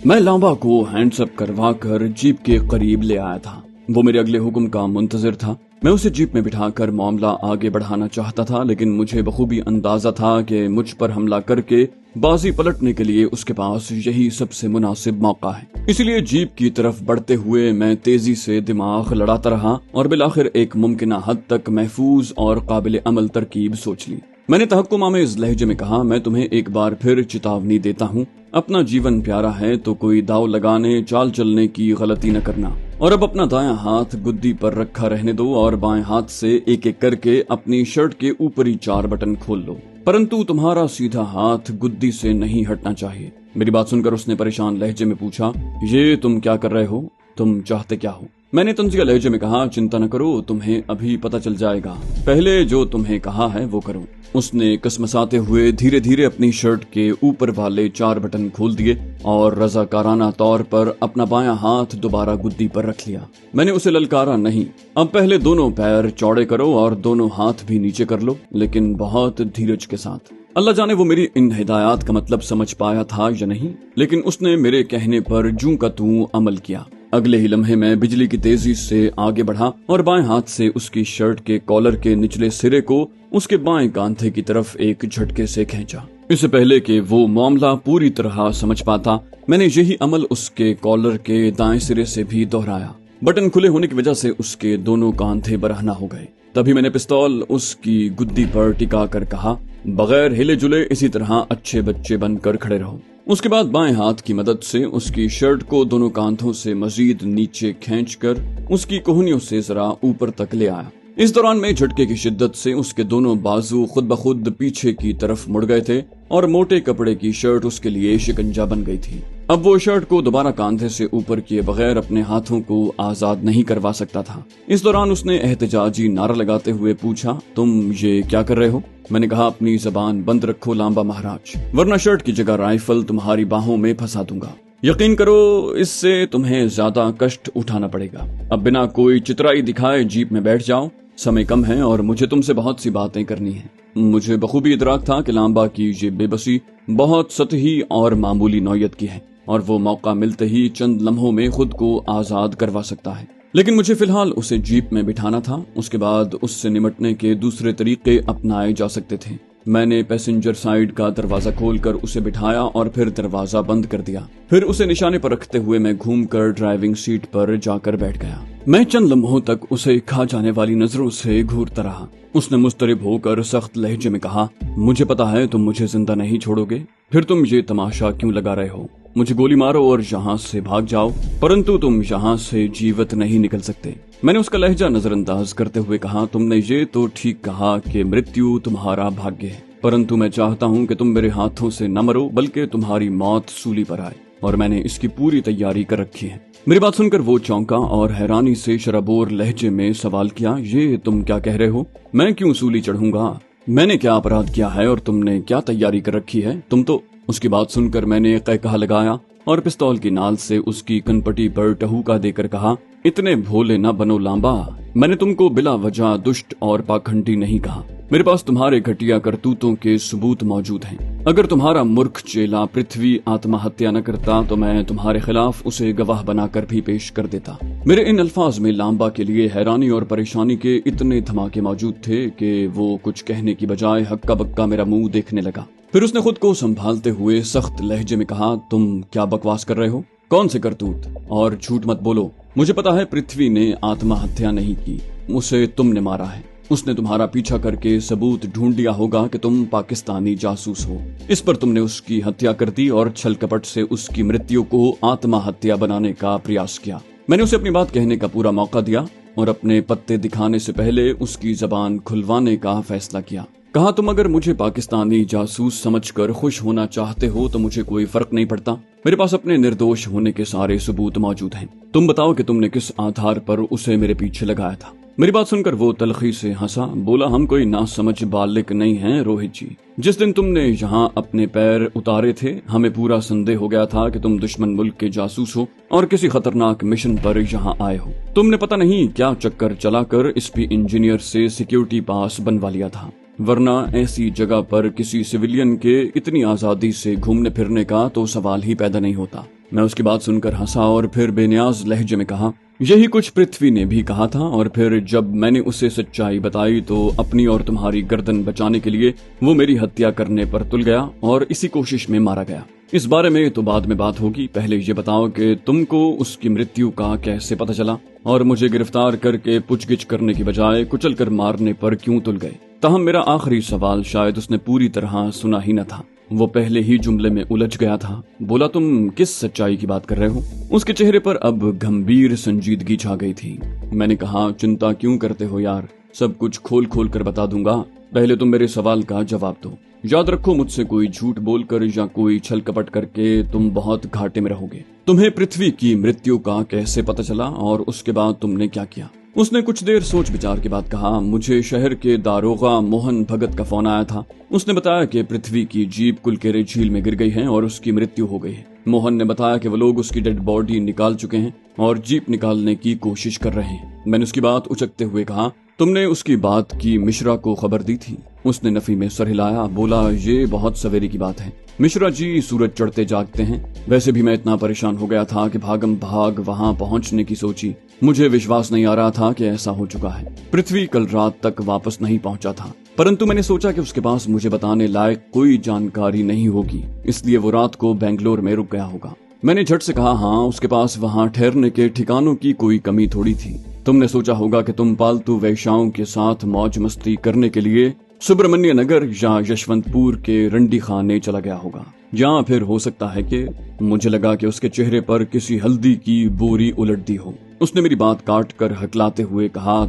मैं लांबा को हैंड्सअप करवा कर जीप के करीब ले आया था। वो मेरे अगले हुक्म का मुंतजिर था। मैं उसे जीप में बिठाकर मामला आगे बढ़ाना चाहता था, लेकिन मुझे बखूबी अंदाजा था कि मुझ पर हमला करके बाजी पलटने के लिए उसके पास यही सबसे मुनासिब मौका है। इसलिए जीप की तरफ बढ़ते हुए मैं तेजी से दिमाग लड़ाता रहा और बिलाखिर एक मुमकिन हद तक महफूज और काबिल अमल तरकीब सोच ली। मैंने तहक्कुम-आमेज़ लहजे में कहा, मैं तुम्हें एक बार फिर चेतावनी देता हूँ, अपना जीवन प्यारा है तो कोई दाव लगाने चाल चलने की गलती न करना। और अब अपना दायां हाथ गुद्दी पर रखा रहने दो और बाएं हाथ से एक एक करके अपनी शर्ट के ऊपरी 4 बटन खोल लो, परंतु तुम्हारा सीधा हाथ गुद्दी से नहीं हटना चाहिए। मेरी बात सुनकर उसने परेशान लहजे में पूछा, ये तुम क्या कर रहे हो? तुम चाहते क्या हो? मैंने तंजिया लहजे में कहा, चिंता न करो, तुम्हें अभी पता चल जाएगा। पहले जो तुम्हें कहा है वो करो। उसने कसमसाते हुए धीरे धीरे अपनी शर्ट के ऊपर वाले 4 बटन खोल दिए और रजाकाराना तौर पर अपना बायां हाथ दोबारा गुद्दी पर रख लिया। मैंने उसे ललकारा नहीं, अब पहले दोनों पैर चौड़े करो और दोनों हाथ भी नीचे कर लो, लेकिन बहुत धीरज के साथ। अल्लाह जाने वो मेरी इन हिदायत का मतलब समझ पाया था या नहीं, लेकिन उसने मेरे कहने पर जूं का तूं अमल किया। अगले ही लम्हे में बिजली की तेजी से आगे बढ़ा और बाएं हाथ से उसकी शर्ट के कॉलर के निचले सिरे को उसके बाएं कांधे की तरफ एक झटके से खींचा। इससे पहले कि वो मामला पूरी तरह समझ पाता, मैंने यही अमल उसके कॉलर के दाएं सिरे से भी दोहराया। बटन खुले होने की वजह से उसके दोनों कांधे बरहना हो गए। तभी मैंने पिस्तौल उसकी गुद्दी पर टिका कर कहा, बगैर हिले जुले इसी तरह अच्छे बच्चे बनकर खड़े रहो। उसके बाद बाएं हाथ की मदद से उसकी शर्ट को दोनों कांधों से मजीद नीचे खींचकर उसकी कोहनियों से जरा ऊपर तक ले आया। इस दौरान मैं झटके की शिद्दत से उसके दोनों बाजू खुद ब खुद पीछे की तरफ मुड़ गए थे और मोटे कपड़े की शर्ट उसके लिए शिकंजा बन गई थी। अब वो शर्ट को दोबारा कांधे से ऊपर किए बगैर अपने हाथों को आजाद नहीं करवा सकता था। इस दौरान उसने एहतजाजी नारा लगाते हुए पूछा, तुम ये क्या कर रहे हो? मैंने कहा, अपनी जबान बंद रखो लांबा महाराज, वरना शर्ट की जगह राइफल तुम्हारी बाहों में फंसा दूंगा। यकीन करो, इससे तुम्हें ज्यादा कष्ट उठाना पड़ेगा। अब बिना कोई चितराई दिखाए जीप में बैठ जाओ, समय कम है और मुझे तुमसे बहुत सी बातें करनी है। मुझे बखूबी इदराक था कि लांबा की ये बेबसी बहुत सतही और मामूली नौयत की है और वो मौका मिलते ही चंद लम्हों में खुद को आजाद करवा सकता है, लेकिन मुझे फिलहाल उसे जीप में बिठाना था। उसके बाद उससे निमटने के दूसरे तरीके अपनाए जा सकते थे। मैंने पैसेंजर साइड का दरवाजा खोलकर उसे बिठाया और फिर दरवाजा बंद कर दिया। फिर उसे निशाने पर रखते हुए मैं घूमकर ड्राइविंग सीट पर जाकर बैठ गया। मैं चंद लम्हों तक उसे खा जाने वाली नजरों से घूरता रहा। उसने मुस्तरिब होकर सख्त लहजे में कहा, मुझे पता है तुम मुझे जिंदा नहीं छोड़ोगे, फिर तुम ये तमाशा क्यों लगा रहे हो? मुझे गोली मारो और यहाँ से भाग जाओ, परंतु तुम यहाँ से जीवित नहीं निकल सकते। मैंने उसका लहजा नजरअंदाज करते हुए कहा, तुमने ये तो ठीक कहा कि मृत्यु तुम्हारा भाग्य है, परंतु मैं चाहता हूँ कि तुम मेरे हाथों से न मरो, बल्कि तुम्हारी मौत सूली पर आए, और मैंने इसकी पूरी तैयारी कर रखी है। मेरी बात सुनकर वो चौंका और हैरानी से शराबोर लहजे में सवाल किया, ये तुम क्या कह रहे हो? मैं क्यों सूली चढ़ूंगा? मैंने क्या अपराध किया है और तुमने क्या तैयारी कर रखी है? तुम तो। उसकी बात सुनकर मैंने कहकहा लगाया और पिस्तौल की नाल से उसकी कनपटी पर टहूका देकर कहा, इतने भोले न बनो लांबा, मैंने तुमको बिला वजह दुष्ट और पाखंडी नहीं कहा। मेरे पास तुम्हारे घटिया करतूतों के सबूत मौजूद हैं। अगर तुम्हारा मूर्ख चेला पृथ्वी आत्महत्या न करता तो मैं तुम्हारे खिलाफ उसे गवाह बनाकर भी पेश कर देता। मेरे इन अल्फाज में लांबा के लिए हैरानी और परेशानी के इतने धमाके मौजूद थे कि वो कुछ कहने की बजाय हक्का बक्का मेरा मुंह देखने लगा। फिर उसने खुद को संभालते हुए सख्त लहजे में कहा, तुम क्या बकवास कर रहे हो? कौन से करतूत? और झूठ मत बोलो। मुझे पता है पृथ्वी ने आत्महत्या नहीं की, उसे तुमने मारा है। उसने तुम्हारा पीछा करके सबूत ढूंढ लिया होगा कि तुम पाकिस्तानी जासूस हो। इस पर तुमने उसकी हत्या कर दी और छल कपट से उसकी मृत्यु को आत्महत्या बनाने का प्रयास किया। मैंने उसे अपनी बात कहने का पूरा मौका दिया और अपने पत्ते दिखाने से पहले उसकी जबान खुलवाने का फैसला किया। कहा, तुम अगर मुझे पाकिस्तानी जासूस समझकर खुश होना चाहते हो तो मुझे कोई फर्क नहीं पड़ता। मेरे पास अपने निर्दोष होने के सारे सबूत मौजूद हैं। तुम बताओ कि तुमने किस आधार पर उसे मेरे पीछे लगाया था। मेरी बात सुनकर वो तलखी से हंसा, बोला, हम कोई नासमझ बालिक नहीं हैं रोहित जी। जिस दिन तुमने यहाँ अपने पैर उतारे थे हमें पूरा संदेह हो गया था कि तुम दुश्मन मुल्क के जासूस हो और किसी खतरनाक मिशन पर यहाँ आए हो। तुमने पता नहीं क्या चक्कर चलाकर एसपी इंजीनियर से सिक्योरिटी पास बनवा लिया था, वरना ऐसी जगह पर किसी सिविलियन के इतनी आजादी से घूमने फिरने का तो सवाल ही पैदा नहीं होता। मैं उसकी बात सुनकर हंसा और फिर बेनियाज लहजे में कहा, यही कुछ पृथ्वी ने भी कहा था, और फिर जब मैंने उसे सच्चाई बताई तो अपनी और तुम्हारी गर्दन बचाने के लिए वो मेरी हत्या करने पर तुल गया और इसी कोशिश में मारा गया। इस बारे में तो बाद में बात होगी, पहले ये बताओ कि तुमको उसकी मृत्यु का कैसे पता चला और मुझे गिरफ्तार करके पूछगिछ करने की बजाय कुचल कर मारने पर क्यों तुल गए। तहम मेरा आखिरी सवाल शायद उसने पूरी तरह सुना ही न था। वो पहले ही जुमले में उलझ गया था। बोला, तुम किस सच्चाई की बात कर रहे हो? उसके चेहरे पर अब गंभीर संजीदगी छा गई थी। मैंने कहा, चिंता क्यों करते हो यार, सब कुछ खोल खोल कर बता दूंगा, पहले तुम मेरे सवाल का जवाब दो। याद रखो, मुझसे कोई झूठ बोलकर या कोई छल कपट करके तुम बहुत घाटे में रहोगे। तुम्हें पृथ्वी की मृत्यु का कैसे पता चला और उसके बाद तुमने क्या किया? उसने कुछ देर सोच विचार के बाद कहा, मुझे शहर के दारोगा मोहन भगत का फोन आया था। उसने बताया कि पृथ्वी की जीप कुलकेरे झील में गिर गई है और उसकी मृत्यु हो गई है। मोहन ने बताया कि वो लोग उसकी डेड बॉडी निकाल चुके हैं और जीप निकालने की कोशिश कर रहे हैं। मैंने उसकी बात उचकते हुए कहा, तुमने उसकी बात की मिश्रा को खबर दी थी? उसने नफी में सर हिलाया, बोला, ये बहुत सवेरे की बात है। मिश्रा जी सूरज चढ़ते जागते हैं। वैसे भी मैं इतना परेशान हो गया था कि भागम भाग वहां पहुंचने की सोची। मुझे विश्वास नहीं आ रहा था कि ऐसा हो चुका है। पृथ्वी कल रात तक वापस नहीं पहुंचा था, परंतु मैंने सोचा कि उसके पास मुझे बताने लायक कोई जानकारी नहीं होगी, इसलिए वो रात को बेंगलोर में रुक गया होगा। मैंने झट से कहा, हाँ, उसके पास वहाँ ठहरने के ठिकानों की कोई कमी थोड़ी थी। तुमने सोचा होगा कि तुम पालतू वेश्याओं के साथ मौज मस्ती करने के लिए सुब्रमण्य नगर या यशवंतपुर के रंडी खाने चला गया होगा, या फिर हो सकता है कि मुझे लगा कि उसके चेहरे पर किसी हल्दी की बोरी उलट दी हो। उसने मेरी बात काट कर हकलाते हुए कहा,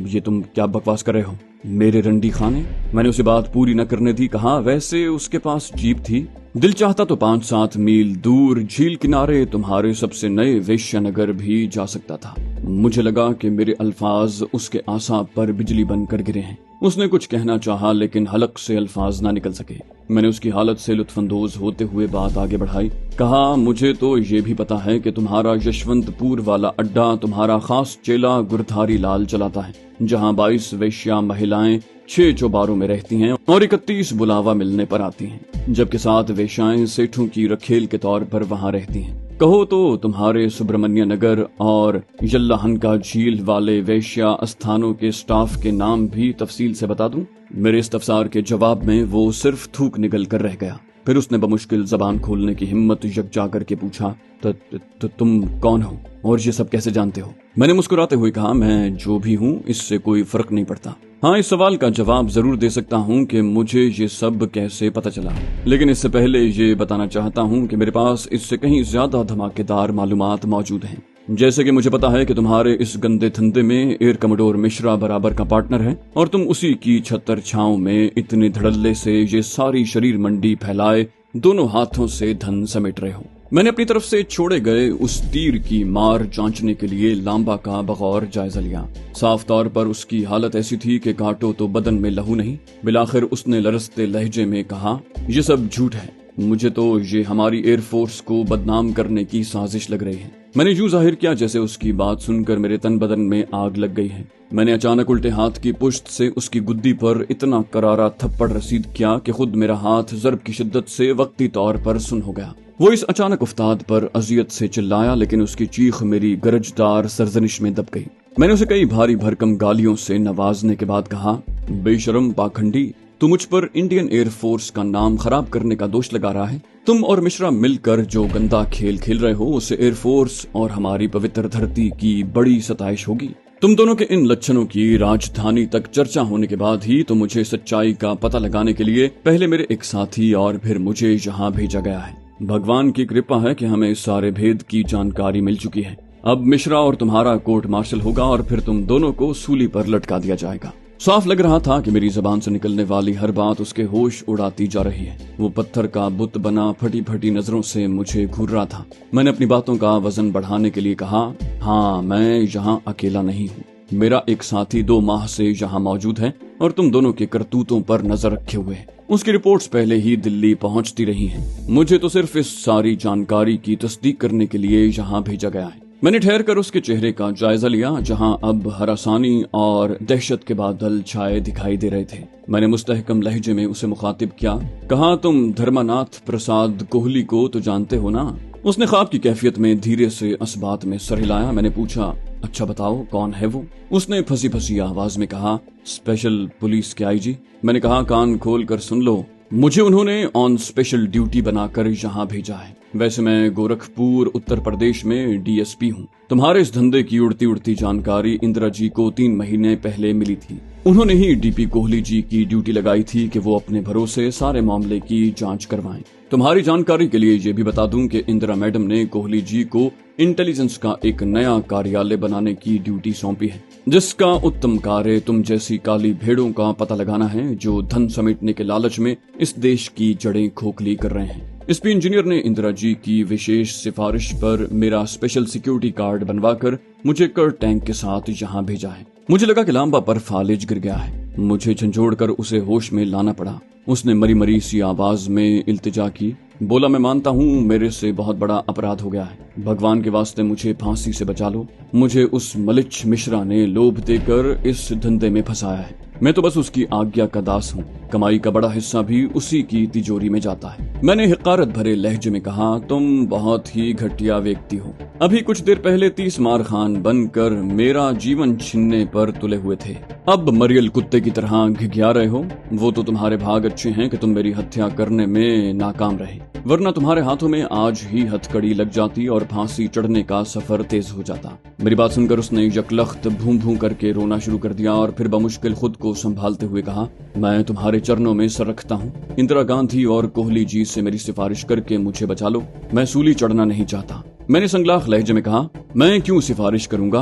ये तुम क्या बकवास कर रहे हो? मेरे रंडी खाने? मैंने उसे बात पूरी न करने दी। कहा, वैसे उसके पास जीप थी, दिल चाहता तो 5-7 मील दूर झील किनारे तुम्हारे सबसे नए वेश्यानगर भी जा सकता था। मुझे लगा कि मेरे अल्फाज उसके आसाब पर बिजली बनकर गिरे हैं। उसने कुछ कहना चाहा लेकिन हलक से अल्फाज ना निकल सके। मैंने उसकी हालत से लुत्फानंदोज होते हुए बात आगे बढ़ाई। कहा, मुझे तो ये भी पता है कि तुम्हारा यशवंतपुर वाला अड्डा तुम्हारा खास चेला गुरधारी लाल चलाता है, जहाँ 22 वेश्या महिलाएं 6 चौबारों में रहती हैं और 31 बुलावा मिलने पर आती हैं, जबकि 7 वेश्याएं सेठों की रखेल के तौर पर वहाँ रहती हैं। कहो तो तुम्हारे सुब्रमण्य नगर और यल्लाहन का झील वाले वेश्या स्थानों के स्टाफ के नाम भी तफसील से बता दूं? मेरे इस्तफसार के जवाब में वो सिर्फ थूक निकल कर रह गया। फिर उसने बमुश्किल जबान खोलने की हिम्मत यकजा करके पूछा, तो तुम कौन हो और ये सब कैसे जानते हो? मैंने मुस्कुराते हुए कहा, मैं जो भी हूँ इससे कोई फर्क नहीं पड़ता। हाँ, इस सवाल का जवाब जरूर दे सकता हूँ कि मुझे ये सब कैसे पता चला, लेकिन इससे पहले ये बताना चाहता हूँ कि मेरे पास इससे कहीं ज्यादा धमाकेदार मालूमात मौजूद हैं। जैसे कि मुझे पता है कि तुम्हारे इस गंदे धंधे में एयर कमोडोर मिश्रा बराबर का पार्टनर है और तुम उसी की छतर छांव में इतने धड़ल्ले से ये सारी शरीर मंडी फैलाए दोनों हाथों से धन समेट रहे हो। मैंने अपनी तरफ से छोड़े गए उस तीर की मार जांचने के लिए लांबा का बगौर जायजा लिया। साफ तौर पर उसकी हालत ऐसी थी कि काटो तो बदन में लहू नहीं। बिलाखिर उसने लरसते लहजे में कहा, ये सब झूठ है। मुझे तो ये हमारी एयरफोर्स को बदनाम करने की साजिश लग रही है। मैंने यूं जाहिर किया जैसे उसकी बात सुनकर मेरे तन बदन में आग लग गई है। मैंने अचानक उल्टे हाथ की पुश्त से उसकी गुद्दी पर इतना करारा थप्पड़ रसीद किया कि खुद मेरा हाथ जर्ब की शिद्दत से वक्ती तौर पर सुन हो गया। वो इस अचानक उफ्ताद पर अजियत से चिल्लाया, लेकिन उसकी चीख मेरी गरजदार सरजनिश में दब गई। मैंने उसे कई भारी भरकम गालियों से नवाजने के बाद कहा, बेशरम पाखंडी, तू मुझ पर इंडियन एयरफोर्स का नाम खराब करने का दोष लगा रहा है। तुम और मिश्रा मिलकर जो गंदा खेल खेल रहे हो उससे एयरफोर्स और हमारी पवित्र धरती की बड़ी सताइश होगी। तुम दोनों के इन लक्षणों की राजधानी तक चर्चा होने के बाद ही तो मुझे सच्चाई का पता लगाने के लिए पहले मेरे एक साथी और फिर मुझे यहाँ भेजा गया है। भगवान की कृपा है कि हमें इस सारे भेद की जानकारी मिल चुकी है। अब मिश्रा और तुम्हारा कोर्ट मार्शल होगा और फिर तुम दोनों को सूली पर लटका दिया जाएगा। साफ लग रहा था कि मेरी जबान से निकलने वाली हर बात उसके होश उड़ाती जा रही है। वो पत्थर का बुत बना फटी फटी नजरों से मुझे घूर रहा था। मैंने अपनी बातों का वजन बढ़ाने के लिए कहा, हाँ, मैं यहाँ अकेला नहीं हूँ। मेरा एक साथी 2 माह से यहाँ मौजूद है और तुम दोनों के करतूतों पर नजर रखे हुए है। उसकी रिपोर्ट्स पहले ही दिल्ली पहुँचती रही हैं। मुझे तो सिर्फ इस सारी जानकारी की तस्दीक करने के लिए यहाँ भेजा गया है। मैंने ठहर कर उसके चेहरे का जायजा लिया, जहां अब हरासानी और दहशत के बादल छाए दिखाई दे रहे थे। मैंने मुस्तहकम लहजे में उसे मुखातिब किया, कहा, तुम धर्मानाथ प्रसाद कोहली को तो जानते हो ना? उसने ख्वाब की कैफियत में धीरे से इस बात में सर हिलाया। मैंने पूछा, अच्छा बताओ कौन है वो? उसने फंसी फंसी आवाज में कहा, स्पेशल पुलिस के आईजी। मैंने कहा, कान खोल कर सुन लो, मुझे उन्होंने ऑन स्पेशल ड्यूटी बनाकर यहाँ भेजा है। वैसे मैं गोरखपुर उत्तर प्रदेश में डीएसपी हूँ। तुम्हारे इस धंधे की उड़ती उड़ती जानकारी इंदिरा जी को 3 महीने पहले मिली थी। उन्होंने ही डीपी कोहली जी की ड्यूटी लगाई थी कि वो अपने भरोसे सारे मामले की जांच करवाएं। तुम्हारी जानकारी के लिए ये भी बता दूं कि इंदिरा मैडम ने कोहली जी को इंटेलिजेंस का एक नया कार्यालय बनाने की ड्यूटी सौंपी है, जिसका उत्तम कार्य तुम जैसी काली भेड़ों का पता लगाना है जो धन समेटने के लालच में इस देश की जड़ें खोखली कर रहे हैं। एसपी इंजीनियर ने इंदिरा जी की विशेष सिफारिश पर मेरा स्पेशल सिक्योरिटी कार्ड बनवाकर मुझे कर टैंक के साथ यहाँ भेजा है। मुझे लगा कि लांबा पर फालिज गिर गया है। मुझे झंझोड़कर उसे होश में लाना पड़ा। उसने मरी मरी सी आवाज में इल्तिजा की। बोला, मैं मानता हूँ मेरे से बहुत बड़ा अपराध हो गया है। भगवान के वास्ते मुझे फांसी से बचा लो। मुझे उस मलिच्छ मिश्रा ने लोभ देकर इस धंधे में फंसाया है। मैं तो बस उसकी आज्ञा का दास हूँ। कमाई का बड़ा हिस्सा भी उसी की तिजोरी में जाता है। मैंने हिकारत भरे लहजे में कहा, तुम बहुत ही घटिया व्यक्ति हो। अभी कुछ देर पहले 30 मार खान बनकर मेरा जीवन छीनने पर तुले हुए थे। अब मरियल कुत्ते की तरह घिघिया रहे हो। वो तो तुम्हारे भाग अच्छे हैं कि तुम मेरी हत्या करने में नाकाम रहे, वरना तुम्हारे हाथों में आज ही हथकड़ी लग जाती और फांसी चढ़ने का सफर तेज हो जाता। मेरी बात सुनकर उसने यकलख्त भूं भूं करके रोना शुरू कर दिया और फिर बमुश्किल खुद को संभालते हुए कहा, मैं तुम्हारे चरणों में सर रखता हूँ। इंदिरा गांधी और कोहली जी से मेरी सिफारिश करके मुझे बचा लो। मैं सूली चढ़ना नहीं चाहता। मैंने संगलाख लहजे में कहा, मैं क्यों सिफारिश करूंगा?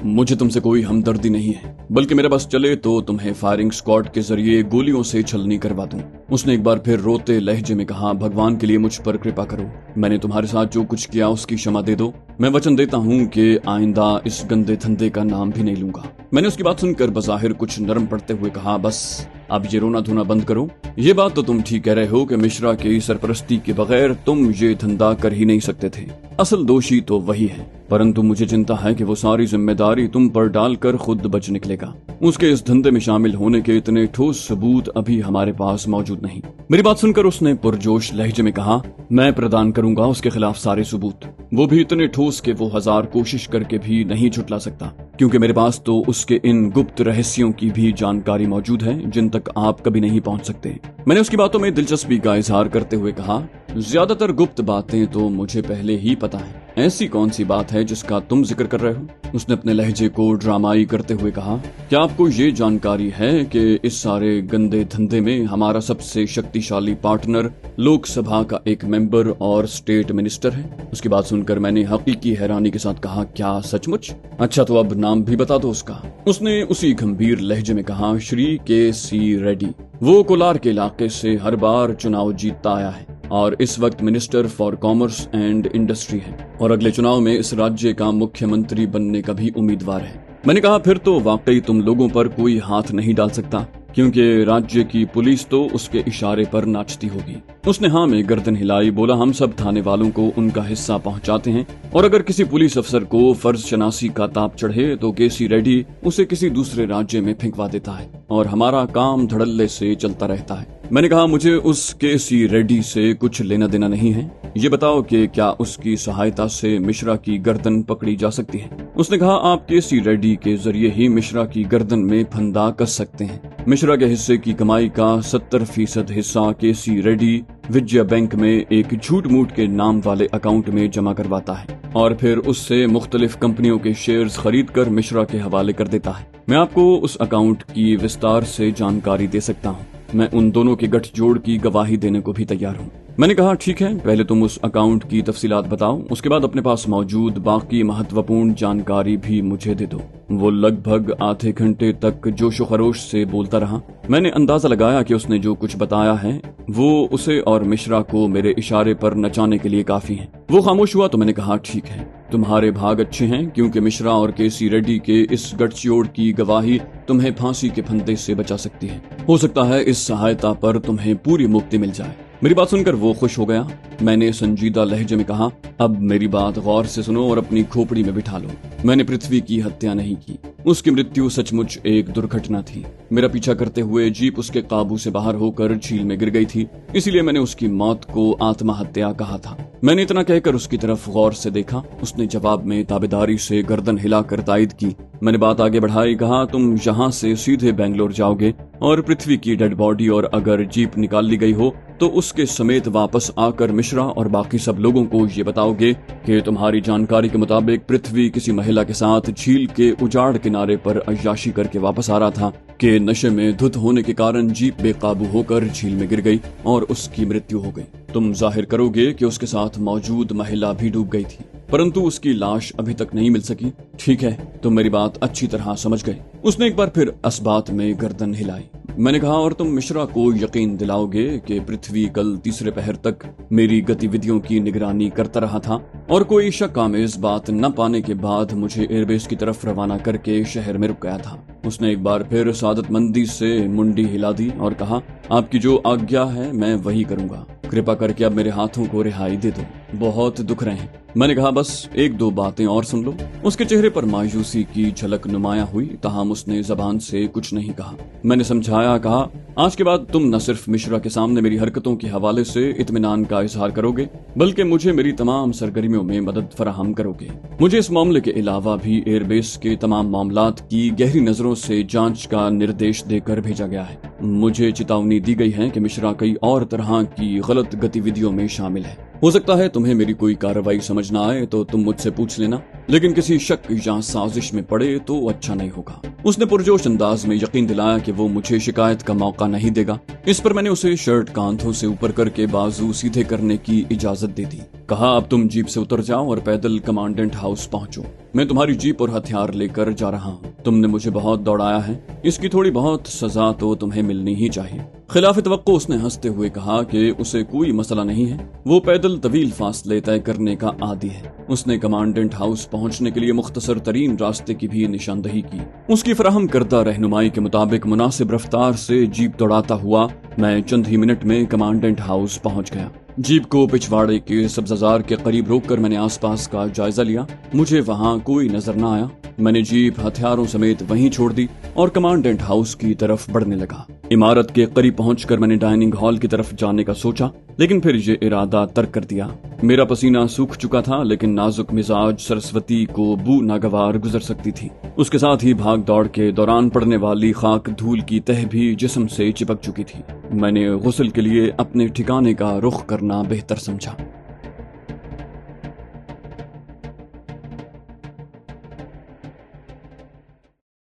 मुझे तुमसे कोई हमदर्दी नहीं है, बल्कि मेरे बस चले तो तुम्हें फायरिंग स्क्वाड के जरिए गोलियों से छलनी करवा दूं। उसने एक बार फिर रोते लहजे में कहा, भगवान के लिए मुझ पर कृपा करो। मैंने तुम्हारे साथ जो कुछ किया उसकी क्षमा दे दो। मैं वचन देता हूँ कि आइंदा इस गंदे धंधे का नाम भी नहीं लूंगा। मैंने उसकी बात सुनकर बज़ाहिर कुछ नरम पड़ते हुए कहा, बस अब ये रोना धोना बंद करो। ये बात तो तुम ठीक कह रहे हो कि मिश्रा की सरपरस्ती के बगैर तुम ये धंधा कर ही नहीं सकते थे। असल दोषी तो वही है, परंतु मुझे चिंता है कि वो सारी जिम्मेदारी तुम पर डालकर खुद बच निकलेगा। उसके इस धंधे में शामिल होने के इतने ठोस सबूत अभी हमारे पास मौजूद नहीं। मेरी बात सुनकर उसने पुरजोश लहजे में कहा, मैं प्रदान करूंगा उसके खिलाफ सारे सबूत, वो भी इतने ठोस के वो 1000 कोशिश करके भी नहीं झुटला सकता, क्योंकि मेरे पास तो उसके इन गुप्त रहस्यों की भी जानकारी मौजूद है जिन तक आप कभी नहीं पहुंच सकते। मैंने उसकी बातों में दिलचस्पी का इजहार करते हुए कहा, ज्यादातर गुप्त बातें तो मुझे पहले ही पता है। ऐसी कौन सी बात है जिसका तुम जिक्र कर रहे हो? उसने अपने लहजे को ड्रामाई करते हुए कहा, क्या आपको ये जानकारी है कि इस सारे गंदे धंधे में हमारा सबसे शक्तिशाली पार्टनर लोकसभा का एक मेंबर और स्टेट मिनिस्टर है? उसकी बात सुनकर मैंने हकीकी हैरानी के साथ कहा, क्या सचमुच? अच्छा तो अब नाम भी बता दो उसका। उसने उसी गंभीर लहजे में कहा, श्री के.सी. रेड्डी। वो कोलार के इलाके से हर बार चुनाव जीतता आया है और इस वक्त minister for commerce and industry है और अगले चुनाव में इस राज्य का मुख्यमंत्री बनने का भी उम्मीदवार है। मैंने कहा, फिर तो वाकई तुम लोगों पर कोई हाथ नहीं डाल सकता, क्योंकि राज्य की पुलिस तो उसके इशारे पर नाचती होगी। उसने हाँ में गर्दन हिलाई। बोला, हम सब थाने वालों को उनका हिस्सा पहुंचाते हैं और अगर किसी पुलिस अफसर को फर्ज शनासी का ताप चढ़े तो के.सी. रेड्डी उसे किसी दूसरे राज्य में फेंकवा देता है और हमारा काम धड़ल्ले से चलता रहता है। मैंने कहा, मुझे उस के.सी. रेड्डी से कुछ लेना देना नहीं है। ये बताओ कि क्या उसकी सहायता से मिश्रा की गर्दन पकड़ी जा सकती है? उसने कहा, आप के.सी. रेड्डी के जरिए ही मिश्रा की गर्दन में फंदा कस सकते हैं। मिश्रा के हिस्से की कमाई का 70% हिस्सा के.सी. रेड्डी विजया बैंक में एक झूठ मूठ के नाम वाले अकाउंट में जमा करवाता है और फिर उससे मुख्तलिफ कंपनियों के शेयर्स खरीद कर मिश्रा के हवाले कर देता है। मैं आपको उस अकाउंट की विस्तार से जानकारी दे सकता हूँ। मैं उन दोनों के गठजोड़ की गवाही देने को भी तैयार हूँ। मैंने कहा, ठीक है, पहले तुम उस अकाउंट की तफसीलात बताओ, उसके बाद अपने पास मौजूद बाकी महत्वपूर्ण जानकारी भी मुझे दे दो। वो लगभग आधे घंटे तक जोशो खरोश से बोलता रहा। मैंने अंदाजा लगाया कि उसने जो कुछ बताया है वो उसे और मिश्रा को मेरे इशारे पर नचाने के लिए काफी है। वो खामोश हुआ तो मैंने कहा, ठीक है, तुम्हारे भाग अच्छे हैं, क्योंकि मिश्रा और के.सी. रेड्डी के इस गठजोड़ की गवाही तुम्हें फांसी के फंदे से बचा सकती है। हो सकता है इस सहायता पर तुम्हें पूरी मुक्ति मिल जाए। मेरी बात सुनकर वो खुश हो गया। मैंने संजीदा लहजे में कहा, अब मेरी बात गौर से सुनो और अपनी खोपड़ी में बिठा लो। मैंने पृथ्वी की हत्या नहीं की। उसकी मृत्यु सचमुच एक दुर्घटना थी। मेरा पीछा करते हुए जीप उसके काबू से बाहर होकर झील में गिर गई थी, इसलिए मैंने उसकी मौत को आत्महत्या कहा था। मैंने इतना कहकर उसकी तरफ गौर से देखा। उसने जवाब में ताबेदारी से गर्दन हिलाकर तायद की। मैंने बात आगे बढ़ाई, कहा, तुम यहाँ से सीधे बेंगलोर जाओगे और पृथ्वी की डेड बॉडी और अगर जीप निकाल ली गई हो तो उसके समेत वापस आकर मिश्रा और बाकी सब लोगों को ये बताओगे कि तुम्हारी जानकारी के मुताबिक पृथ्वी किसी महिला के साथ झील के उजाड़ किनारे पर अय्याशी करके वापस आ रहा था कि नशे में धुत होने के कारण जीप बेकाबू होकर झील में गिर गई और उसकी मृत्यु हो गई। तुम जाहिर करोगे कि उसके साथ मौजूद महिला भी डूब गई थी, परंतु उसकी लाश अभी तक नहीं मिल सकी। ठीक है, तुम मेरी बात अच्छी तरह समझ गए। उसने एक बार फिर असबात में गर्दन हिलाई। मैंने कहा, और तुम मिश्रा को यकीन दिलाओगे कि पृथ्वी कल तीसरे पहर तक मेरी गतिविधियों की निगरानी करता रहा था और कोई शक आमेज बात न पाने के बाद मुझे एयरबेस की तरफ रवाना करके शहर में रुक गया था। उसने एक बार फिर सादतमंदी से मुंडी हिला दी और कहा, आपकी जो आज्ञा है मैं वही करूंगा। कृपा करके अब मेरे हाथों को रिहाई दे दो, बहुत दुख रहे हैं। मैंने कहा, बस एक दो बातें और सुन लो। उसके चेहरे पर मायूसी की झलक नुमाया हुई, ताहम उसने जबान से कुछ नहीं कहा। मैंने समझाया, कहा, आज के बाद तुम न सिर्फ मिश्रा के सामने मेरी हरकतों के हवाले से इत्मीनान का इजहार करोगे, बल्कि मुझे मेरी तमाम सरगर्मियों में मदद फराहम करोगे। मुझे इस मामले के अलावा भी एयरबेस के तमाम मामलात की गहरी नजरों से जांच का निर्देश देकर भेजा गया है। मुझे चेतावनी दी गई है कि मिश्रा कई और तरह की गलत गतिविधियों में शामिल है। हो सकता है तुम्हें मेरी कोई कार्रवाई समझ न आए तो तुम मुझसे पूछ लेना, लेकिन किसी शक या साजिश में पड़े तो अच्छा नहीं होगा। उसने पुरजोश अंदाज में यकीन दिलाया कि वो मुझे शिकायत का मौका नहीं देगा। इस पर मैंने उसे शर्ट कांधों से ऊपर करके बाजू सीधे करने की इजाजत दे दी। कहा, अब तुम जीप से उतर जाओ और पैदल कमांडेंट हाउस पहुंचो। मैं तुम्हारी जीप और हथियार लेकर जा रहा हूँ। तुमने मुझे बहुत दौड़ाया है, इसकी थोड़ी बहुत सजा तो तुम्हें मिलनी ही चाहिए। खिलाफ तवक्को उसने हंसते हुए कहा कि उसे कोई मसला नहीं है, वो पैदल तवील फासले तय करने का आदी है। उसने कमांडेंट हाउस पहुंचने के लिए मुख्तसर तरीन रास्ते की भी निशानदही की। उसकी फराहम करदा रहनुमाई के मुताबिक मुनासिब रफ्तार से जीप दौड़ाता हुआ मैं चंद ही मिनट में कमांडेंट हाउस पहुंच गया। जीप को पिछवाड़े के सब्जाजार के करीब रोककर मैंने आसपास का जायजा लिया। मुझे वहां कोई नजर न आया। मैंने जीप हथियारों समेत वहीं छोड़ दी और कमांडेंट हाउस की तरफ बढ़ने लगा। इमारत के करीब पहुंचकर मैंने डाइनिंग हॉल की तरफ जाने का सोचा, लेकिन फिर ये इरादा तर्क कर दिया। मेरा पसीना सूख चुका था, लेकिन नाजुक मिजाज सरस्वती को बू नागवार गुजर सकती थी। उसके साथ ही भाग दौड़ के दौरान पड़ने वाली खाक धूल की तह भी जिस्म से चिपक चुकी थी। मैंने गुस्ल के लिए अपने ठिकाने का रुख करना बेहतर समझा।